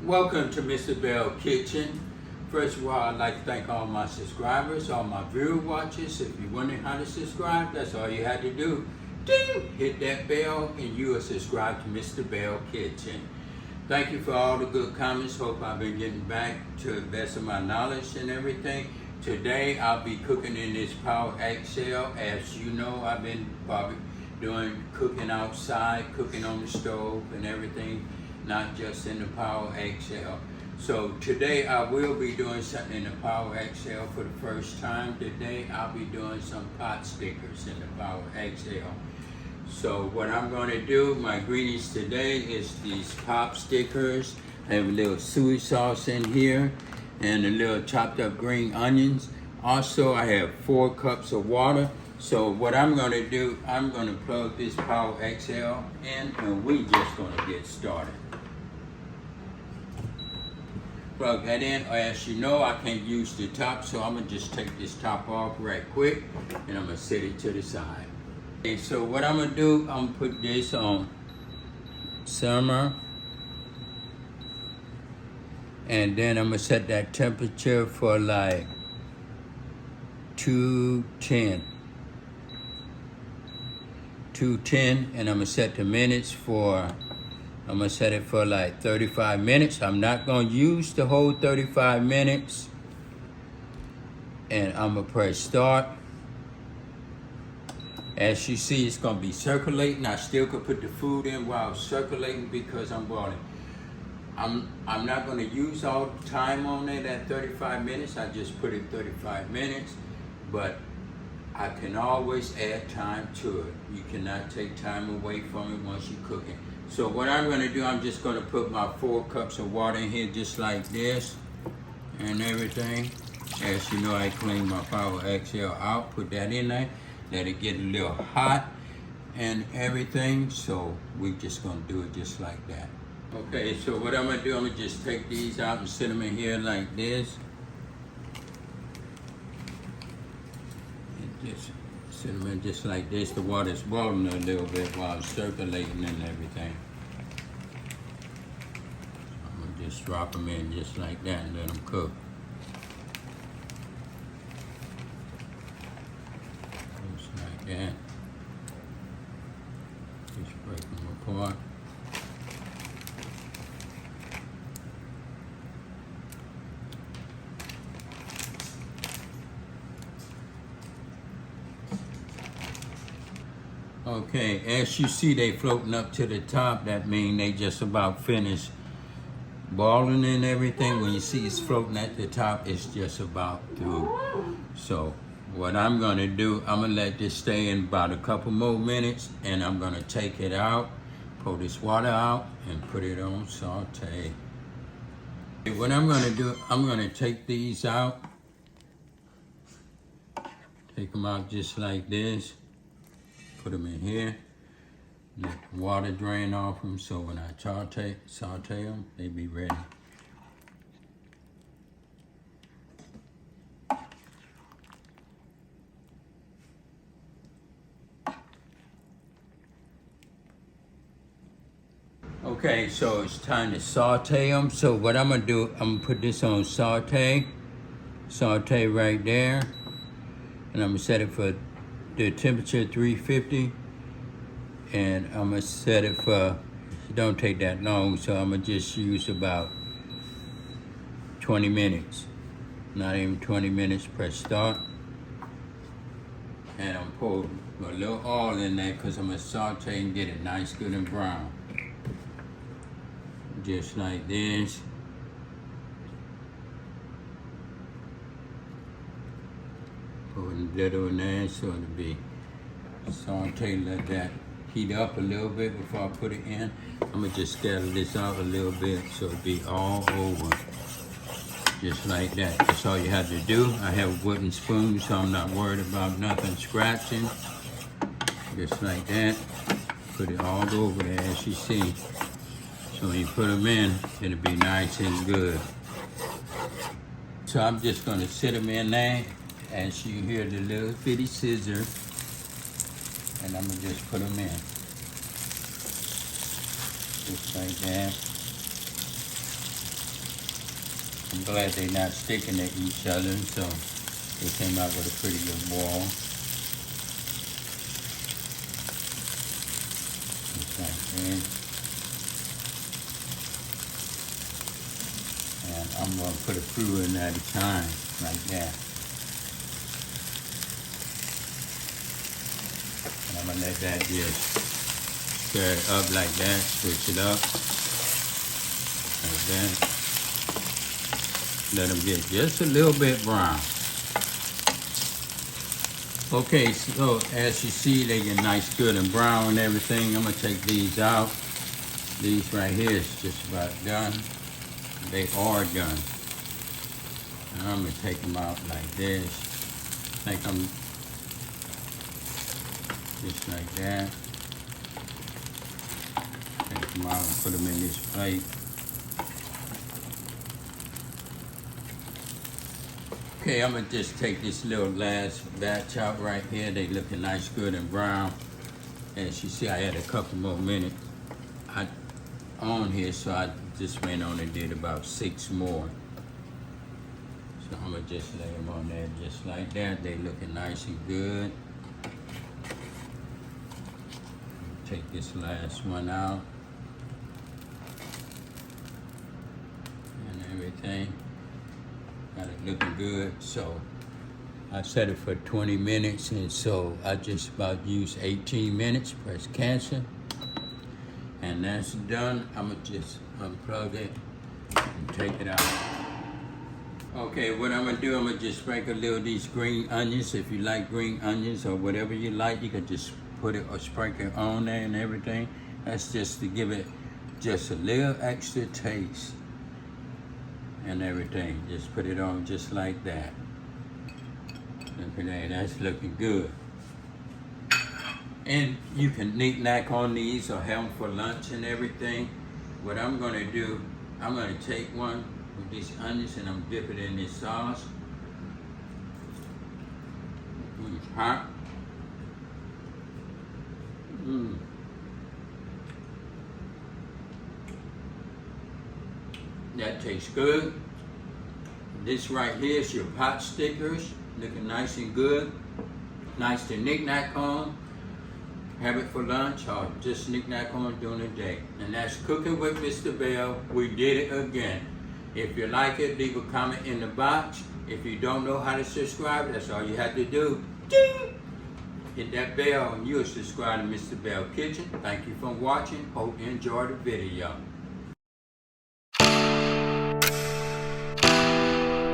Welcome to Mr. Belle Kitchen. First of all, I'd like to thank all my subscribers, all my viewer watchers. If you're wondering how to subscribe, that's all you had to do. Ding! Hit that bell and you are subscribed to Mr. Belle Kitchen. Thank you for all the good comments. Hope I've been getting back to the best of my knowledge and everything. Today, I'll be cooking in this Power XL. As you know, I've been probably doing cooking outside, cooking on the stove and everything, not just in the Power XL. So today I will be doing something in the Power XL for the first time. Today I'll be doing some pot stickers in the Power XL. So what I'm going to do, my ingredients today is these pop stickers. I have a little suey sauce in here and a little chopped up green onions. Also I have 4 cups of water. So what I'm going to do, I'm going to plug this Power XL in and we just going to get started. Plug that in. As you know, I can't use the top, so I'm going to just take this top off right quick and I'm going to set it to the side. Okay, so what I'm going to do, I'm going to put this on simmer and then I'm going to set that temperature for like 210 and I'm going to set the minutes for, I'm going to set it for like 35 minutes. I'm not going to use the whole 35 minutes. And I'm going to press start. As you see, it's going to be circulating. I still could put the food in while it's circulating because I'm boiling. I'm not going to use all the time on it at 35 minutes. I just put it 35 minutes. But I can always add time to it. You cannot take time away from it once you're cooking. So what I'm going to do, I'm just going to put my 4 cups of water in here just like this and everything. As you know, I clean my Power XL out, put that in there, let it get a little hot and everything. So we're just going to do it just like that. Okay, so what I'm going to do, I'm going to just take these out and sit them in here like this. And just sit them in just like this. The water's boiling a little bit while it's circulating and everything. I'm gonna just drop them in just like that and let them cook. Just like that. Just break them apart. Okay, as you see they floating up to the top, that means they just about finished boiling and everything. When you see it's floating at the top, it's just about through. So what I'm gonna do, I'm gonna let this stay in about a couple more minutes and I'm gonna take it out, pull this water out and put it on saute. What I'm gonna do, I'm gonna take these out, take them out just like this. Put them in here, let the water drain off them so when I saute them, they be ready. Okay, so it's time to saute them. So what I'm gonna do, I'm gonna put this on saute right there, and I'm gonna set it for the temperature 350 and I'm gonna set it for, it don't take that long, so I'm gonna just use about 20 minutes, not even 20 minutes. Press start and I'm pouring a little oil in there because I'm gonna saute and get it nice, good and brown, just like this. Put a little in there so it'll be saute, let that heat up a little bit before I put it in. I'm gonna just scatter this out a little bit so it'll be all over, just like that. That's all you have to do. I have a wooden spoon, so I'm not worried about nothing scratching. Just like that. Put it all over there as you see. So when you put them in, it'll be nice and good. So I'm just gonna sit them in there. As you hear the little bitty scissor, and I'm gonna just put them in. Just like that. I'm glad they're not sticking to each other, so they came out with a pretty good ball. Just like that. And I'm going to put a few in at a time, like that. And I'm going to let that just stir it up like that, switch it up, like that. Let them get just a little bit brown. Okay, so as you see, they get nice, good, and brown and everything. I'm gonna take these out. These right here is just about done. They are done. And I'm gonna take them out like this. Take them just like that. Take them out and put them in this plate. Okay, I'm gonna just take this little last batch out right here. They looking nice, good, and brown. As you see, I had a couple more minutes on here, so I just went on and did about 6 more. So I'm gonna just lay them on there just like that. They looking nice and good. Take this last one out and everything. Got it looking good. So I set it for 20 minutes, and so I just about used 18 minutes. Press cancel, and that's done. I'm gonna just unplug it and take it out. Okay, what I'm gonna do, I'm gonna just sprinkle a little of these green onions. If you like green onions or whatever you like, you can just put it or sprinkle it on there and everything. That's just to give it just a little extra taste and everything. Just put it on just like that. Look at that, that's looking good. And you can knick-knack on these or have them for lunch and everything. What I'm gonna do, I'm gonna take one with these onions and I'm dip it in this sauce. It's hot. That tastes good. This right here is your pot stickers, looking nice and good. Nice to knick-knack on. Have it for lunch or just knick-knack on during the day. And that's Cooking with Mr. Belle. We did it again. If you like it, leave a comment in the box. If you don't know how to subscribe, that's all you have to do. Ding! Hit that bell and you'll subscribe to Mr. Belle Kitchen. Thank you for watching. Hope you enjoyed the video.